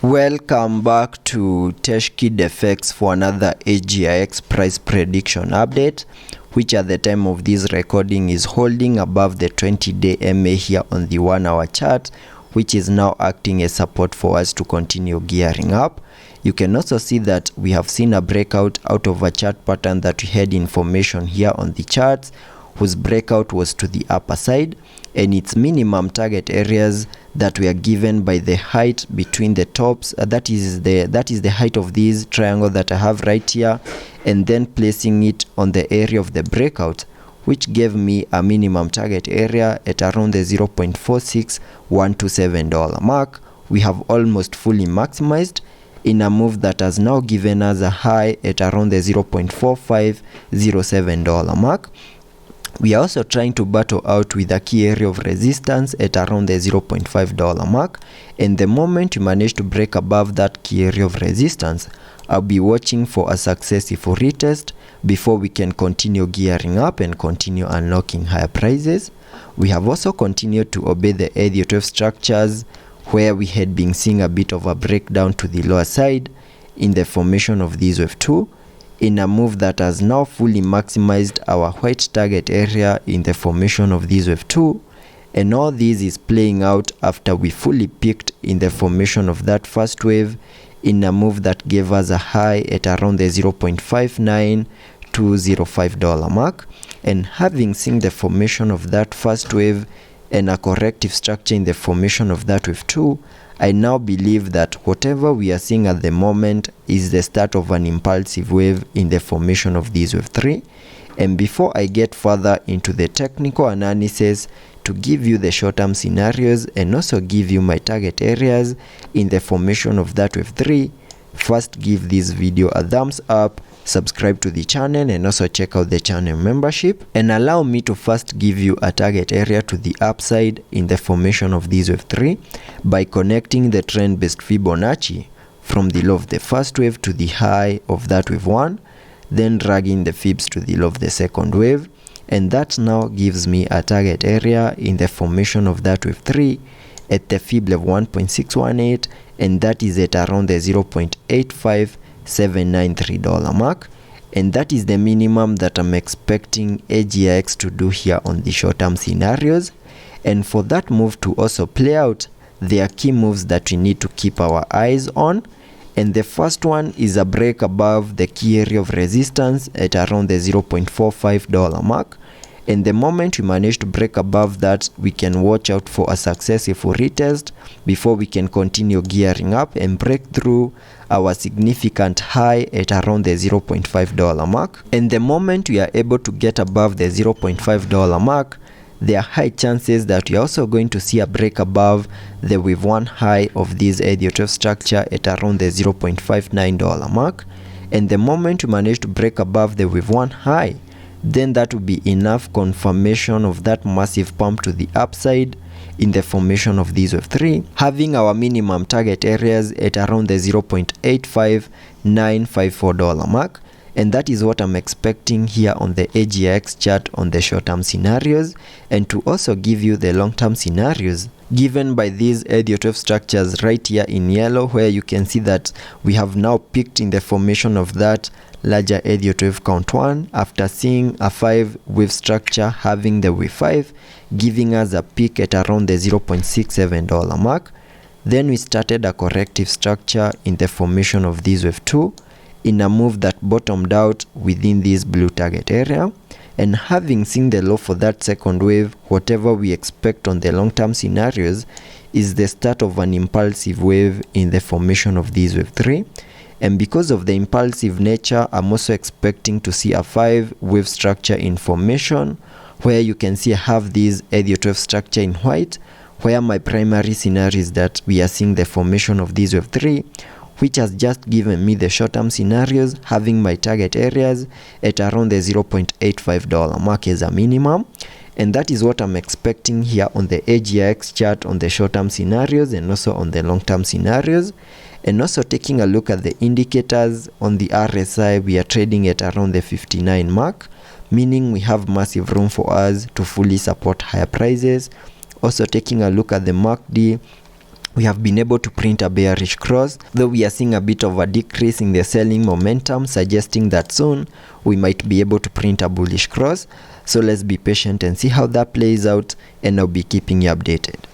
Welcome back to Teshkid FX for another AGIX price prediction update, which at the time of this recording is holding above the 20-day MA here on the 1 hour chart, which is now acting as support for us to continue gearing up. You can also see that we have seen a breakout out of a chart pattern that we had information here on the charts, whose breakout was to the upper side, and its minimum target areas that were given by the height between the tops, that is the height of this triangle that I have right here, and then placing it on the area of the breakout, which gave me a minimum target area at around the $0.46127 mark. We have almost fully maximized in a move that has now given us a high at around the $0.4507 mark. We are also trying to battle out with a key area of resistance at around the $0.5 mark, and the moment we manage to break above that key area of resistance, I'll be watching for a successful retest before we can continue gearing up and continue unlocking higher prices. We have also continued to obey the Elliot wave structures, where we had been seeing a bit of a breakdown to the lower side in the formation of this wave 2, in a move that has now fully maximized our white target area in the formation of this wave 2, and all this is playing out after we fully peaked in the formation of that first wave in a move that gave us a high at around the $0.59205 mark. And having seen the formation of that first wave and a corrective structure in the formation of that wave 2, I now believe that whatever we are seeing at the moment is the start of an impulsive wave in the formation of this wave 3. And before I get further into the technical analysis to give you the short-term scenarios and also give you my target areas in the formation of that wave 3, first give this video a thumbs up, subscribe to the channel, and also check out the channel membership, and allow me to first give you a target area to the upside in the formation of this wave 3 by connecting the trend-based Fibonacci from the low of the first wave to the high of that wave 1, then dragging the fibs to the low of the second wave, and that now gives me a target area in the formation of that wave 3 at the fib level 1.618, and that is at around the $0.85793 mark, and that is the minimum that I'm expecting AGIX to do here on the short-term scenarios. And for that move to also play out, there are key moves that we need to keep our eyes on, and the first one is a break above the key area of resistance at around the $0.45 mark. And the moment we manage to break above that, we can watch out for a successful retest before we can continue gearing up and break through our significant high at around the $0.5 mark. And the moment we are able to get above the $0.5 mark, there are high chances that we are also going to see a break above the wave 1 high of this Elliot wave structure at around the $0.59 mark. And the moment we manage to break above the wave 1 high, then that will be enough confirmation of that massive pump to the upside in the formation of this wave 3, having our minimum target areas at around the $0.85954 mark. And that is what I'm expecting here on the AGIX chart on the short-term scenarios, and to also give you the long-term scenarios given by these Elliot wave structures right here in yellow, where you can see that we have now peaked in the formation of that larger Elliot wave count 1 after seeing a 5-wave structure having the wave 5 giving us a peak at around the $0.67 mark. Then we started a corrective structure in the formation of this wave 2 in a move that bottomed out within this blue target area, and having seen the low for that second wave, whatever we expect on the long-term scenarios is the start of an impulsive wave in the formation of this wave 3. And because of the impulsive nature, I'm also expecting to see a 5-wave structure in formation, where you can see I have this Elliot wave structure in white, where my primary scenario is that we are seeing the formation of this wave 3, which has just given me the short-term scenarios having my target areas at around the $0.85 mark as a minimum. And that is what I'm expecting here on the AGIX chart on the short-term scenarios and also on the long-term scenarios. And also taking a look at the indicators on the RSI, we are trading at around the 59 mark, meaning we have massive room for us to fully support higher prices. Also taking a look at the MACD, we have been able to print a bearish cross, though we are seeing a bit of a decrease in the selling momentum, suggesting that soon we might be able to print a bullish cross. So let's be patient and see how that plays out, and I'll be keeping you updated.